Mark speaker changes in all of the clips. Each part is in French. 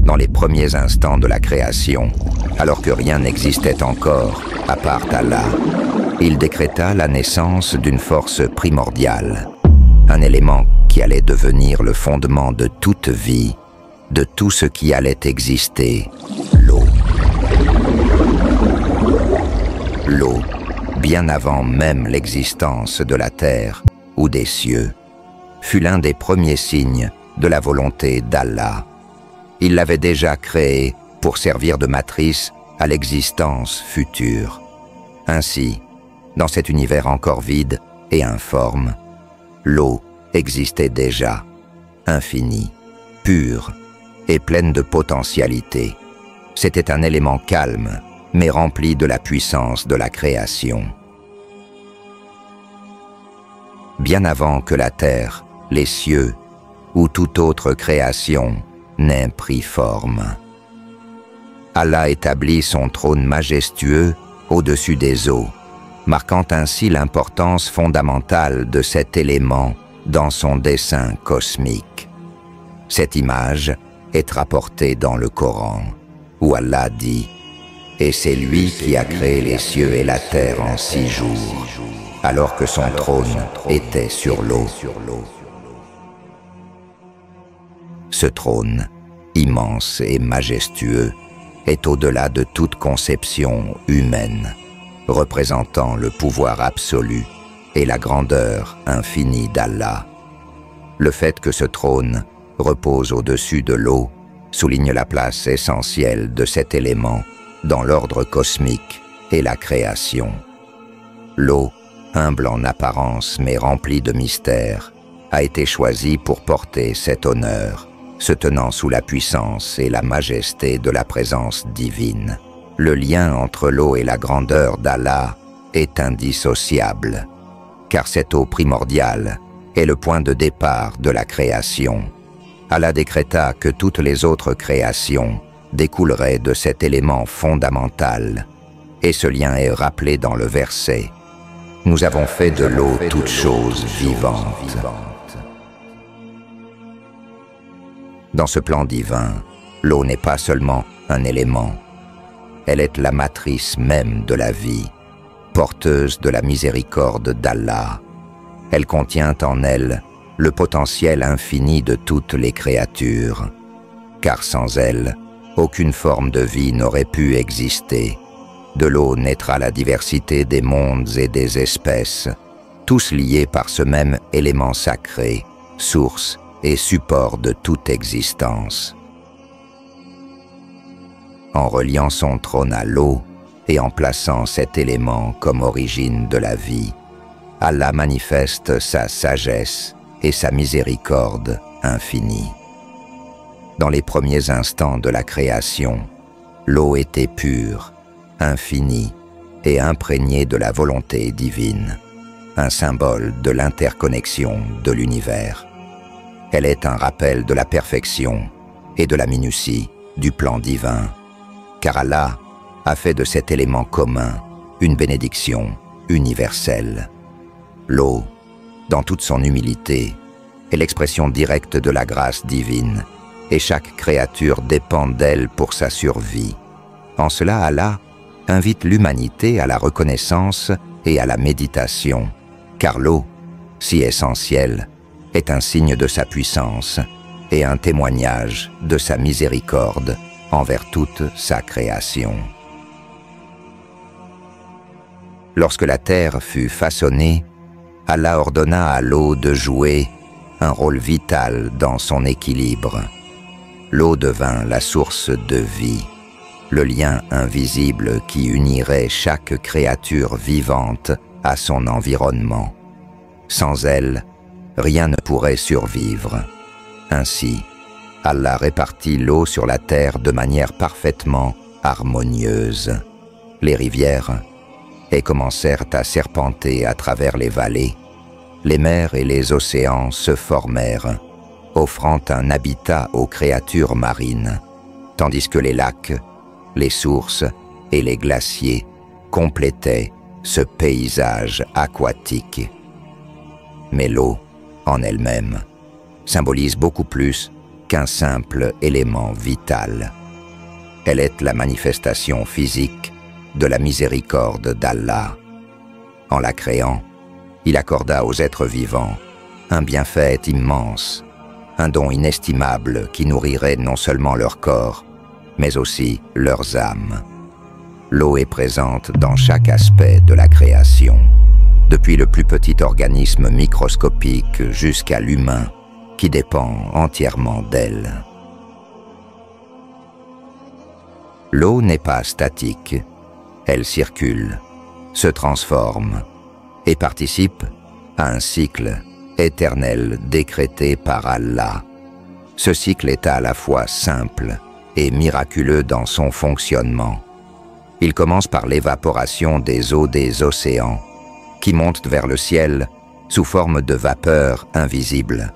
Speaker 1: dans les premiers instants de la création, alors que rien n'existait encore, à part Allah, il décréta la naissance d'une force primordiale, un élément qui allait devenir le fondement de toute vie, de tout ce qui allait exister, l'eau. L'eau, bien avant même l'existence de la terre ou des cieux, fut l'un des premiers signes de la volonté d'Allah. Il l'avait déjà créée pour servir de matrice à l'existence future. Ainsi, dans cet univers encore vide et informe, l'eau existait déjà, infinie, pure et pleine de potentialité. C'était un élément calme, mais rempli de la puissance de la création. Bien avant que la terre, les cieux ou toute autre création n'ait pris forme, Allah établit son trône majestueux au-dessus des eaux, marquant ainsi l'importance fondamentale de cet élément dans son dessein cosmique. Cette image est rapportée dans le Coran, où Allah dit « Et c'est lui qui a créé les cieux et la terre en 6 jours, alors que son trône était sur l'eau. » Ce trône, immense et majestueux, est au-delà de toute conception humaine, représentant le pouvoir absolu et la grandeur infinie d'Allah. Le fait que ce trône repose au-dessus de l'eau souligne la place essentielle de cet élément dans l'ordre cosmique et la création. L'eau, humble en apparence mais remplie de mystère, a été choisie pour porter cet honneur, se tenant sous la puissance et la majesté de la présence divine. Le lien entre l'eau et la grandeur d'Allah est indissociable, car cette eau primordiale est le point de départ de la création. Allah décréta que toutes les autres créations découleraient de cet élément fondamental, et ce lien est rappelé dans le verset « Nous avons fait de l'eau toute chose vivante ». Dans ce plan divin, l'eau n'est pas seulement un élément, elle est la matrice même de la vie, porteuse de la miséricorde d'Allah. Elle contient en elle le potentiel infini de toutes les créatures, car sans elle, aucune forme de vie n'aurait pu exister. De l'eau naîtra la diversité des mondes et des espèces, tous liés par ce même élément sacré, source et support de toute existence. En reliant son trône à l'eau et en plaçant cet élément comme origine de la vie, Allah manifeste sa sagesse et sa miséricorde infinie. Dans les premiers instants de la création, l'eau était pure, infinie et imprégnée de la volonté divine, un symbole de l'interconnexion de l'univers. Elle est un rappel de la perfection et de la minutie du plan divin, car Allah a fait de cet élément commun une bénédiction universelle. L'eau, dans toute son humilité, est l'expression directe de la grâce divine, et chaque créature dépend d'elle pour sa survie. En cela, Allah invite l'humanité à la reconnaissance et à la méditation, car l'eau, si essentielle, est un signe de sa puissance et un témoignage de sa miséricorde envers toute sa création. Lorsque la terre fut façonnée, Allah ordonna à l'eau de jouer un rôle vital dans son équilibre. L'eau devint la source de vie, le lien invisible qui unirait chaque créature vivante à son environnement. Sans elle, rien ne pourrait survivre. Ainsi, Allah répartit l'eau sur la terre de manière parfaitement harmonieuse. Les rivières commencèrent à serpenter à travers les vallées. Les mers et les océans se formèrent, offrant un habitat aux créatures marines, tandis que les lacs, les sources et les glaciers complétaient ce paysage aquatique. Mais l'eau, en elle-même, symbolise beaucoup plus qu'un simple élément vital. Elle est la manifestation physique de la miséricorde d'Allah. En la créant, il accorda aux êtres vivants un bienfait immense, un don inestimable qui nourrirait non seulement leur corps, mais aussi leurs âmes. L'eau est présente dans chaque aspect de la création, depuis le plus petit organisme microscopique jusqu'à l'humain, qui dépend entièrement d'elle. L'eau n'est pas statique, elle circule, se transforme et participe à un cycle éternel décrété par Allah. Ce cycle est à la fois simple et miraculeux dans son fonctionnement. Il commence par l'évaporation des eaux des océans, qui montent vers le ciel sous forme de vapeur invisible.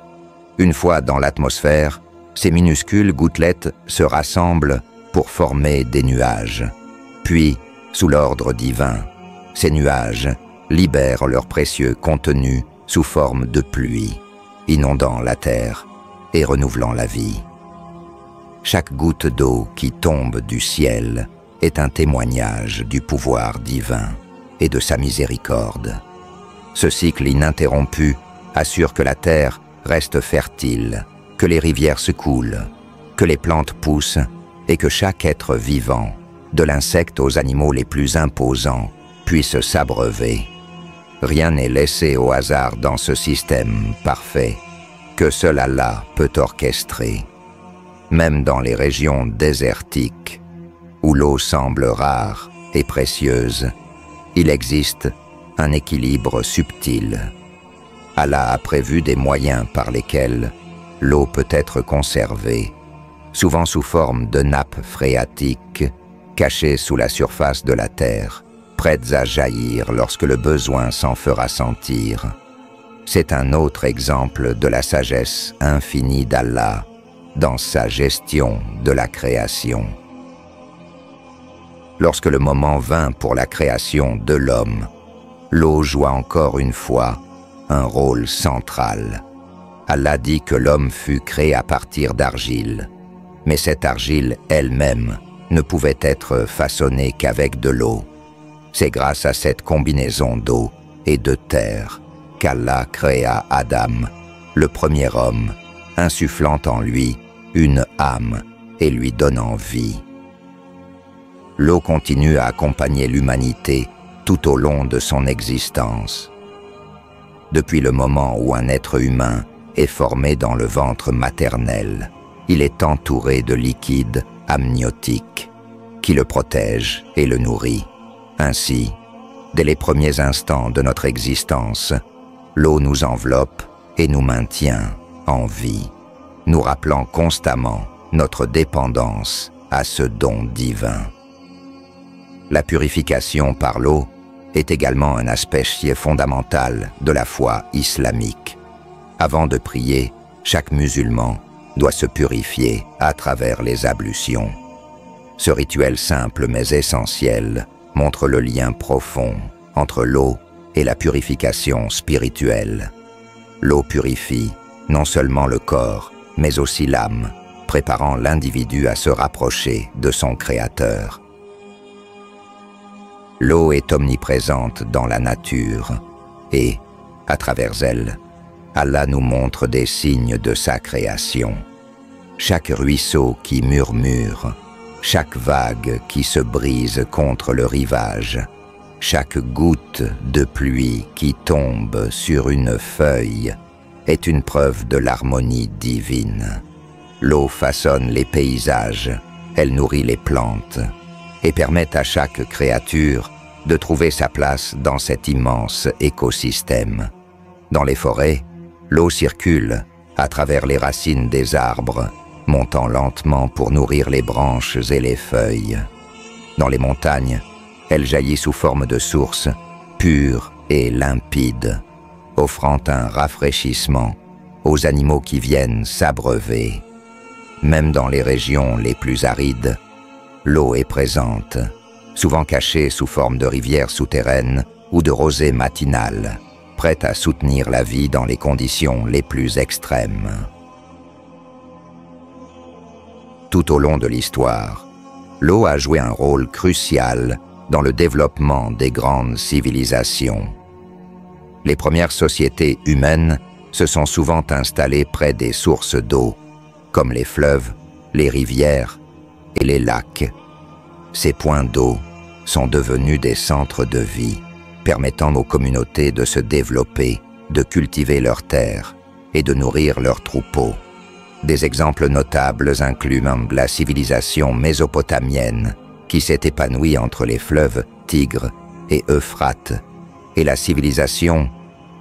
Speaker 1: Une fois dans l'atmosphère, ces minuscules gouttelettes se rassemblent pour former des nuages. Puis, sous l'ordre divin, ces nuages libèrent leur précieux contenu sous forme de pluie, inondant la terre et renouvelant la vie. Chaque goutte d'eau qui tombe du ciel est un témoignage du pouvoir divin et de sa miséricorde. Ce cycle ininterrompu assure que la terre reste fertile, que les rivières se coulent, que les plantes poussent et que chaque être vivant, de l'insecte aux animaux les plus imposants, puisse s'abreuver. Rien n'est laissé au hasard dans ce système parfait que seul Allah peut orchestrer. Même dans les régions désertiques, où l'eau semble rare et précieuse, il existe un équilibre subtil. Allah a prévu des moyens par lesquels l'eau peut être conservée, souvent sous forme de nappes phréatiques cachées sous la surface de la terre, prêtes à jaillir lorsque le besoin s'en fera sentir. C'est un autre exemple de la sagesse infinie d'Allah dans sa gestion de la création. Lorsque le moment vint pour la création de l'homme, l'eau joua encore une fois un rôle central. Allah dit que l'homme fut créé à partir d'argile, mais cette argile elle-même ne pouvait être façonnée qu'avec de l'eau. C'est grâce à cette combinaison d'eau et de terre qu'Allah créa Adam, le premier homme, insufflant en lui une âme et lui donnant vie. L'eau continue à accompagner l'humanité tout au long de son existence. Depuis le moment où un être humain est formé dans le ventre maternel, il est entouré de liquide amniotique qui le protège et le nourrit. Ainsi, dès les premiers instants de notre existence, l'eau nous enveloppe et nous maintient en vie, nous rappelant constamment notre dépendance à ce don divin. La purification par l'eau est également un aspect fondamental de la foi islamique. Avant de prier, chaque musulman doit se purifier à travers les ablutions. Ce rituel simple mais essentiel montre le lien profond entre l'eau et la purification spirituelle. L'eau purifie non seulement le corps, mais aussi l'âme, préparant l'individu à se rapprocher de son Créateur. L'eau est omniprésente dans la nature et, à travers elle, Allah nous montre des signes de sa création. Chaque ruisseau qui murmure, chaque vague qui se brise contre le rivage, chaque goutte de pluie qui tombe sur une feuille est une preuve de l'harmonie divine. L'eau façonne les paysages, elle nourrit les plantes et permet à chaque créature de trouver sa place dans cet immense écosystème. Dans les forêts, l'eau circule à travers les racines des arbres, montant lentement pour nourrir les branches et les feuilles. Dans les montagnes, elle jaillit sous forme de source, pure et limpide, offrant un rafraîchissement aux animaux qui viennent s'abreuver. Même dans les régions les plus arides, l'eau est présente, souvent cachée sous forme de rivières souterraines ou de rosées matinales, prête à soutenir la vie dans les conditions les plus extrêmes. Tout au long de l'histoire, l'eau a joué un rôle crucial dans le développement des grandes civilisations. Les premières sociétés humaines se sont souvent installées près des sources d'eau, comme les fleuves, les rivières et les lacs. Ces points d'eau sont devenus des centres de vie, permettant aux communautés de se développer, de cultiver leurs terres et de nourrir leurs troupeaux. Des exemples notables incluent la civilisation mésopotamienne, qui s'est épanouie entre les fleuves Tigre et Euphrate, et la civilisation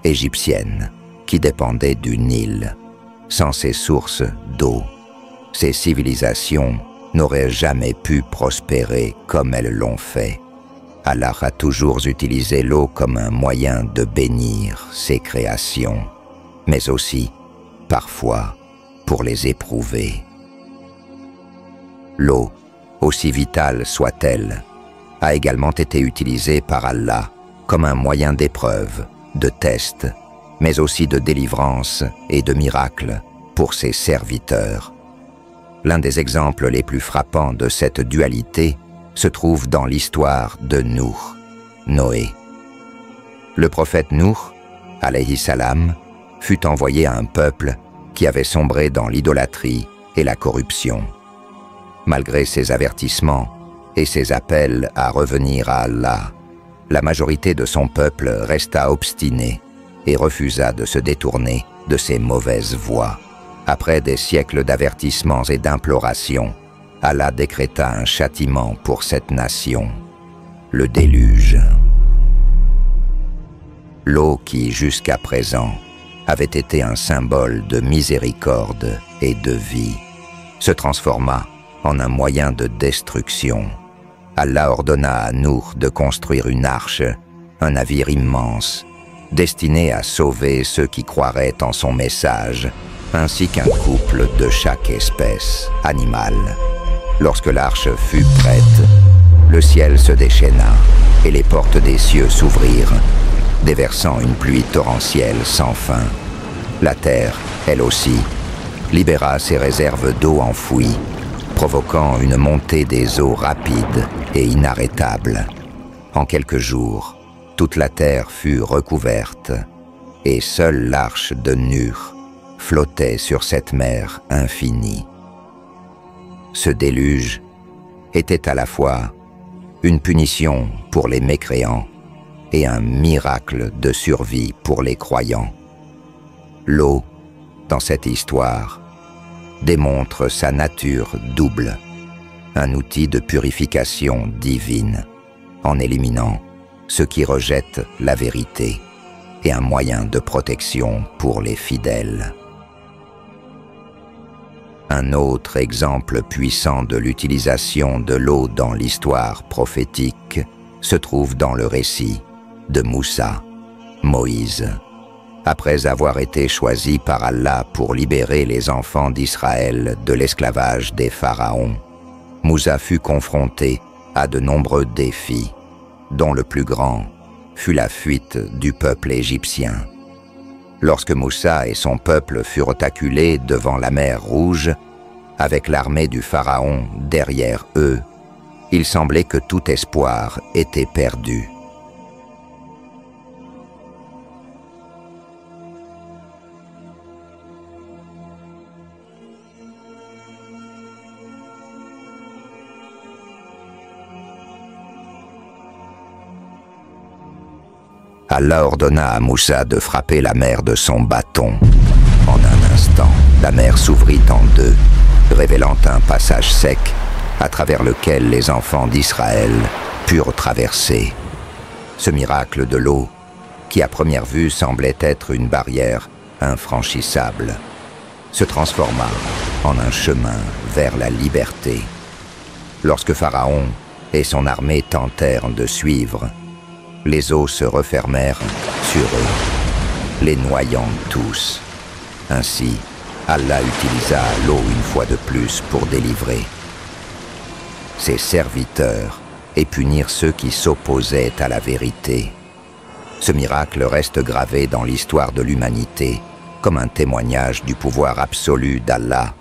Speaker 1: égyptienne, qui dépendait du Nil. Sans ces sources d'eau, ces civilisations n'auraient jamais pu prospérer comme elles l'ont fait. Allah a toujours utilisé l'eau comme un moyen de bénir ses créations, mais aussi, parfois, pour les éprouver. L'eau, aussi vitale soit-elle, a également été utilisée par Allah comme un moyen d'épreuve, de test, mais aussi de délivrance et de miracle pour ses serviteurs. L'un des exemples les plus frappants de cette dualité se trouve dans l'histoire de Nuh, Noé. Le prophète Nuh, alayhi salam, fut envoyé à un peuple qui avait sombré dans l'idolâtrie et la corruption. Malgré ses avertissements et ses appels à revenir à Allah, la majorité de son peuple resta obstinée et refusa de se détourner de ces mauvaises voies. Après des siècles d'avertissements et d'implorations, Allah décréta un châtiment pour cette nation, le déluge. L'eau qui, jusqu'à présent, avait été un symbole de miséricorde et de vie, se transforma en un moyen de destruction. Allah ordonna à Nuh de construire une arche, un navire immense, destiné à sauver ceux qui croiraient en son message, ainsi qu'un couple de chaque espèce animale. Lorsque l'arche fut prête, le ciel se déchaîna et les portes des cieux s'ouvrirent, déversant une pluie torrentielle sans fin. La terre, elle aussi, libéra ses réserves d'eau enfouies, provoquant une montée des eaux rapide et inarrêtable. En quelques jours, toute la terre fut recouverte, et seule l'arche de Nuh flottait sur cette mer infinie. Ce déluge était à la fois une punition pour les mécréants et un miracle de survie pour les croyants. L'eau, dans cette histoire, démontre sa nature double, un outil de purification divine, en éliminant ceux qui rejettent la vérité, et un moyen de protection pour les fidèles. Un autre exemple puissant de l'utilisation de l'eau dans l'histoire prophétique se trouve dans le récit de Moussa, Moïse. Après avoir été choisi par Allah pour libérer les enfants d'Israël de l'esclavage des pharaons, Moussa fut confronté à de nombreux défis, dont le plus grand fut la fuite du peuple égyptien. Lorsque Moussa et son peuple furent acculés devant la mer Rouge, avec l'armée du pharaon derrière eux, il semblait que tout espoir était perdu. Allah ordonna à Moussa de frapper la mer de son bâton. En un instant, la mer s'ouvrit en deux, révélant un passage sec à travers lequel les enfants d'Israël purent traverser. Ce miracle de l'eau, qui à première vue semblait être une barrière infranchissable, se transforma en un chemin vers la liberté. Lorsque Pharaon et son armée tentèrent de suivre, les eaux se refermèrent sur eux, les noyant tous. Ainsi, Allah utilisa l'eau une fois de plus pour délivrer ses serviteurs et punir ceux qui s'opposaient à la vérité. Ce miracle reste gravé dans l'histoire de l'humanité comme un témoignage du pouvoir absolu d'Allah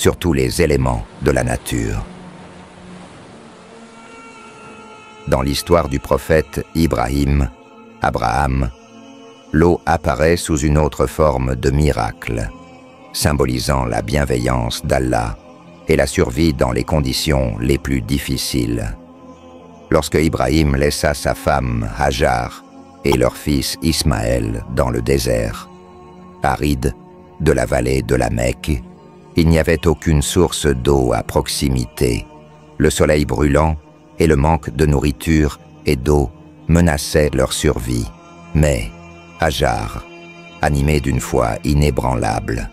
Speaker 1: sur tous les éléments de la nature. Dans l'histoire du prophète Abraham, l'eau apparaît sous une autre forme de miracle, symbolisant la bienveillance d'Allah et la survie dans les conditions les plus difficiles. Lorsque Ibrahim laissa sa femme Hajar et leur fils Ismaël dans le désert aride de la vallée de la Mecque, il n'y avait aucune source d'eau à proximité. Le soleil brûlant et le manque de nourriture et d'eau menaçaient leur survie. Mais Hajar, animée d'une foi inébranlable,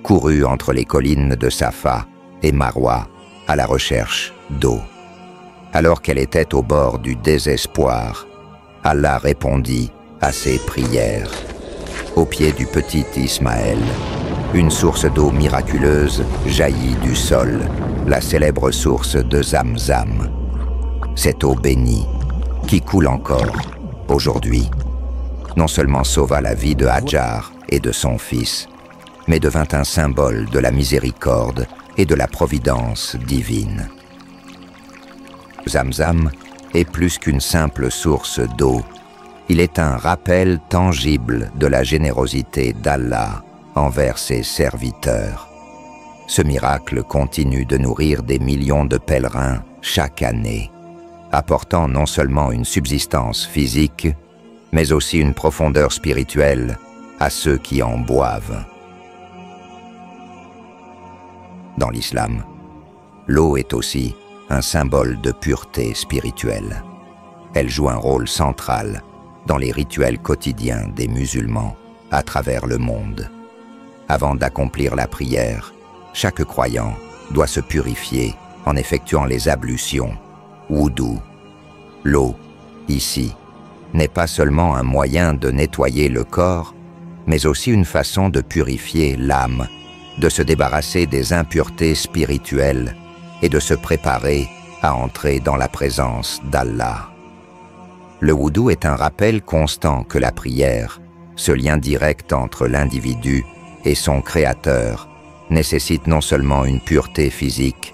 Speaker 1: courut entre les collines de Safa et Marwa à la recherche d'eau. Alors qu'elle était au bord du désespoir, Allah répondit à ses prières. Au pied du petit Ismaël, une source d'eau miraculeuse jaillit du sol, la célèbre source de Zamzam. Cette eau bénie, qui coule encore aujourd'hui, non seulement sauva la vie de Hajar et de son fils, mais devint un symbole de la miséricorde et de la providence divine. Zamzam est plus qu'une simple source d'eau. Il est un rappel tangible de la générosité d'Allah envers ses serviteurs. Ce miracle continue de nourrir des millions de pèlerins chaque année, apportant non seulement une subsistance physique, mais aussi une profondeur spirituelle à ceux qui en boivent. Dans l'islam, l'eau est aussi un symbole de pureté spirituelle. Elle joue un rôle central dans les rituels quotidiens des musulmans à travers le monde. Avant d'accomplir la prière, chaque croyant doit se purifier en effectuant les ablutions, wudu. L'eau, ici, n'est pas seulement un moyen de nettoyer le corps, mais aussi une façon de purifier l'âme, de se débarrasser des impuretés spirituelles et de se préparer à entrer dans la présence d'Allah. Le wudu est un rappel constant que la prière, ce lien direct entre l'individu et son Créateur, nécessite non seulement une pureté physique,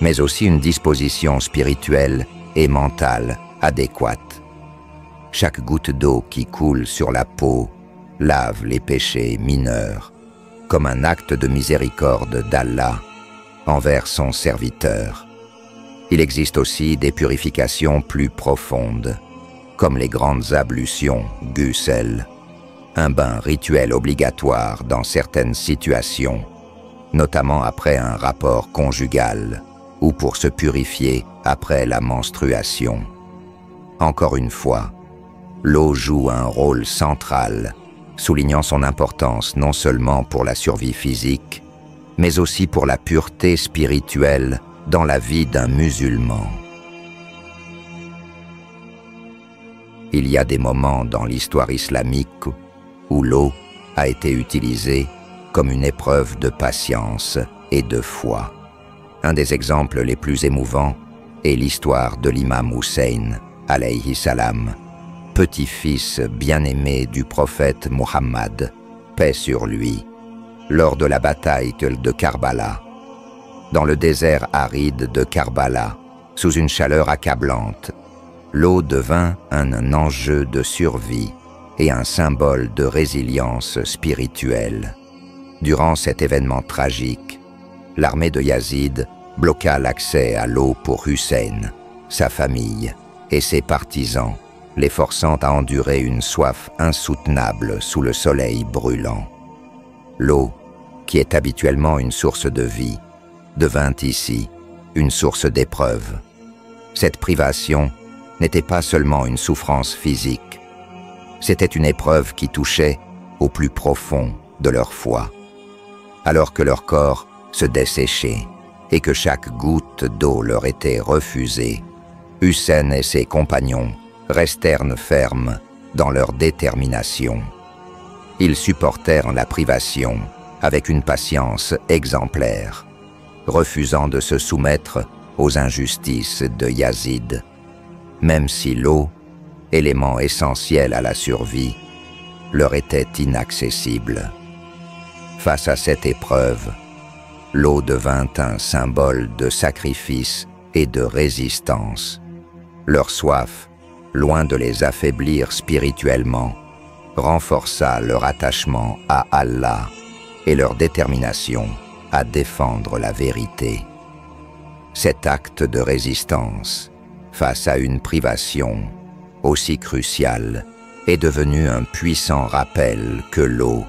Speaker 1: mais aussi une disposition spirituelle et mentale adéquate. Chaque goutte d'eau qui coule sur la peau lave les péchés mineurs, comme un acte de miséricorde d'Allah envers son serviteur. Il existe aussi des purifications plus profondes, comme les grandes ablutions Ghusl, un bain rituel obligatoire dans certaines situations, notamment après un rapport conjugal ou pour se purifier après la menstruation. Encore une fois, l'eau joue un rôle central, soulignant son importance non seulement pour la survie physique, mais aussi pour la pureté spirituelle dans la vie d'un musulman. Il y a des moments dans l'histoire islamique où l'eau a été utilisée comme une épreuve de patience et de foi. Un des exemples les plus émouvants est l'histoire de l'imam Hussein, alayhi salam, petit-fils bien-aimé du prophète Muhammad, paix sur lui, lors de la bataille de Karbala. Dans le désert aride de Karbala, sous une chaleur accablante, l'eau devint un enjeu de survie et un symbole de résilience spirituelle. Durant cet événement tragique, l'armée de Yazid bloqua l'accès à l'eau pour Hussein, sa famille et ses partisans, les forçant à endurer une soif insoutenable sous le soleil brûlant. L'eau, qui est habituellement une source de vie, devint ici une source d'épreuve. Cette privation n'était pas seulement une souffrance physique, c'était une épreuve qui touchait au plus profond de leur foi. Alors que leur corps se desséchait et que chaque goutte d'eau leur était refusée, Hussein et ses compagnons restèrent fermes dans leur détermination. Ils supportèrent la privation avec une patience exemplaire, refusant de se soumettre aux injustices de Yazid, même si l'eau, élément essentiel à la survie, leur était inaccessible. Face à cette épreuve, l'eau devint un symbole de sacrifice et de résistance. Leur soif, loin de les affaiblir spirituellement, renforça leur attachement à Allah et leur détermination à défendre la vérité. Cet acte de résistance, face à une privation aussi cruciale, est devenu un puissant rappel que l'eau,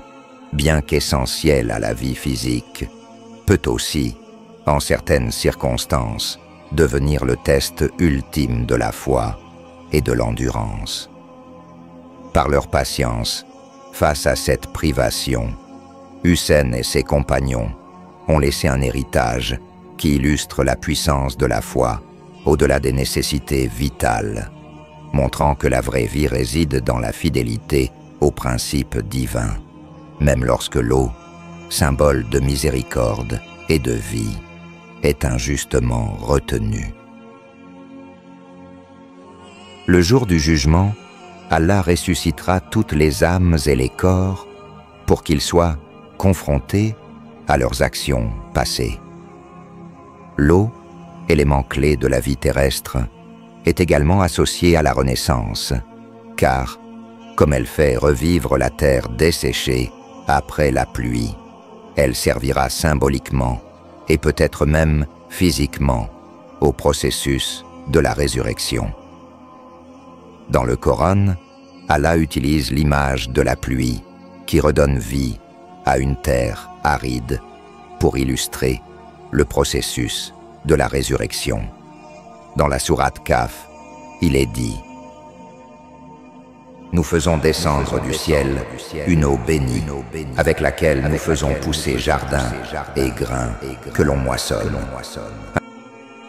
Speaker 1: bien qu'essentielle à la vie physique, peut aussi, en certaines circonstances, devenir le test ultime de la foi et de l'endurance. Par leur patience, face à cette privation, Hussein et ses compagnons ont laissé un héritage qui illustre la puissance de la foi au-delà des nécessités vitales, montrant que la vraie vie réside dans la fidélité aux principes divins, même lorsque l'eau, symbole de miséricorde et de vie, est injustement retenue. Le jour du jugement, Allah ressuscitera toutes les âmes et les corps pour qu'ils soient confrontés à leurs actions passées. L'eau, élément clé de la vie terrestre, est également associée à la renaissance, car, comme elle fait revivre la terre desséchée après la pluie, elle servira symboliquement et peut-être même physiquement au processus de la résurrection. Dans le Coran, Allah utilise l'image de la pluie qui redonne vie à une terre aride pour illustrer le processus de la résurrection. Dans la sourate Kaf, il est dit: nous faisons descendre du ciel une eau bénie, avec laquelle nous faisons pousser jardins et grains que l'on moissonne.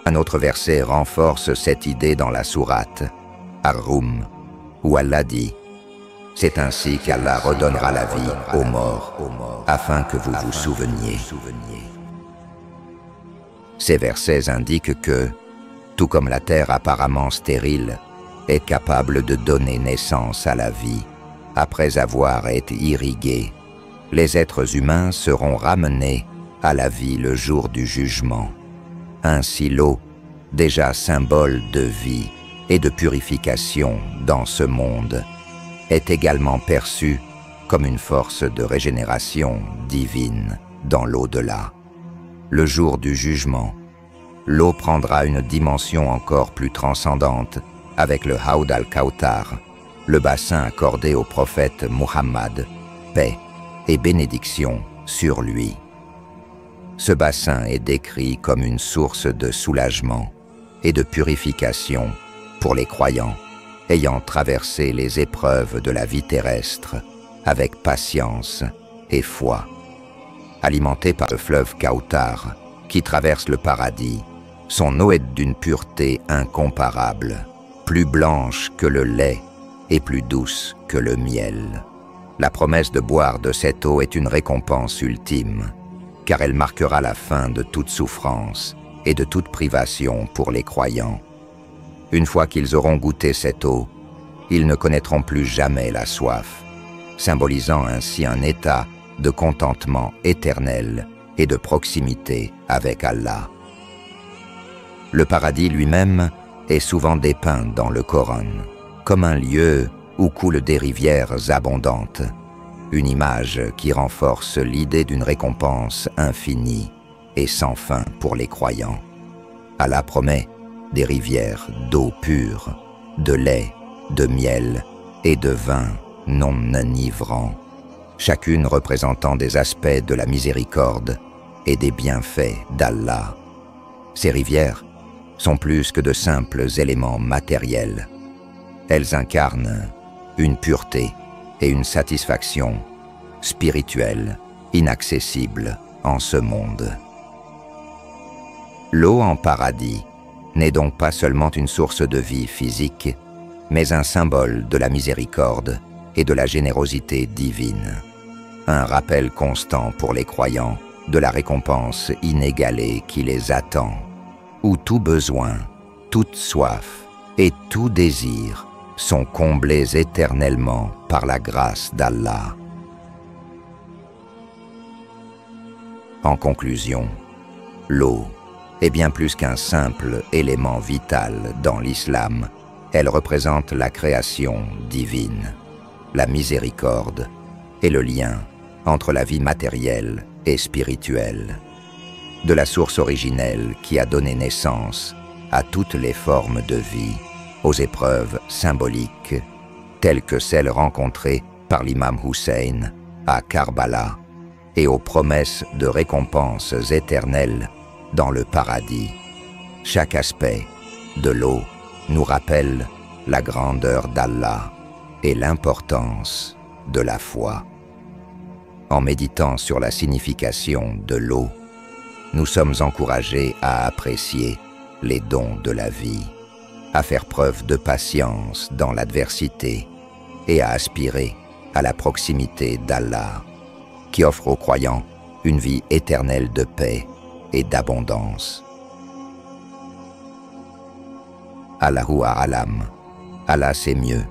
Speaker 1: Un autre verset renforce cette idée dans la sourate Ar-Rum, où Allah dit: c'est ainsi qu'Allah redonnera la vie aux morts, afin que vous vous souveniez. Ces versets indiquent que, tout comme la terre apparemment stérile est capable de donner naissance à la vie, après avoir été irriguée, les êtres humains seront ramenés à la vie le jour du jugement. Ainsi l'eau, déjà symbole de vie et de purification dans ce monde, est également perçue comme une force de régénération divine dans l'au-delà. Le jour du jugement, l'eau prendra une dimension encore plus transcendante avec le Haud al-Kawthar, le bassin accordé au prophète Muhammad, paix et bénédiction sur lui. Ce bassin est décrit comme une source de soulagement et de purification pour les croyants ayant traversé les épreuves de la vie terrestre avec patience et foi. Alimenté par le fleuve Kawthar qui traverse le paradis, son eau est d'une pureté incomparable, plus blanche que le lait et plus douce que le miel. La promesse de boire de cette eau est une récompense ultime, car elle marquera la fin de toute souffrance et de toute privation pour les croyants. Une fois qu'ils auront goûté cette eau, ils ne connaîtront plus jamais la soif, symbolisant ainsi un état de contentement éternel et de proximité avec Allah. Le paradis lui-même est souvent dépeint dans le Coran comme un lieu où coulent des rivières abondantes, une image qui renforce l'idée d'une récompense infinie et sans fin pour les croyants. Allah promet des rivières d'eau pure, de lait, de miel et de vin non enivrant, chacune représentant des aspects de la miséricorde et des bienfaits d'Allah. Ces rivières sont plus que de simples éléments matériels. Elles incarnent une pureté et une satisfaction spirituelle inaccessible en ce monde. L'eau en paradis n'est donc pas seulement une source de vie physique, mais un symbole de la miséricorde et de la générosité divine. Un rappel constant pour les croyants de la récompense inégalée qui les attend, où tout besoin, toute soif et tout désir sont comblés éternellement par la grâce d'Allah. En conclusion, L'eau est bien plus qu'un simple élément vital dans l'islam. Elle représente la création divine, la miséricorde et le lien entre la vie matérielle et spirituelle. De la source originelle qui a donné naissance à toutes les formes de vie, aux épreuves symboliques, telles que celles rencontrées par l'imam Hussein à Karbala, et aux promesses de récompenses éternelles dans le paradis. Chaque aspect de l'eau nous rappelle la grandeur d'Allah et l'importance de la foi. En méditant sur la signification de l'eau, nous sommes encouragés à apprécier les dons de la vie, à faire preuve de patience dans l'adversité et à aspirer à la proximité d'Allah, qui offre aux croyants une vie éternelle de paix et d'abondance. Allahu A'lam, Allah sait mieux.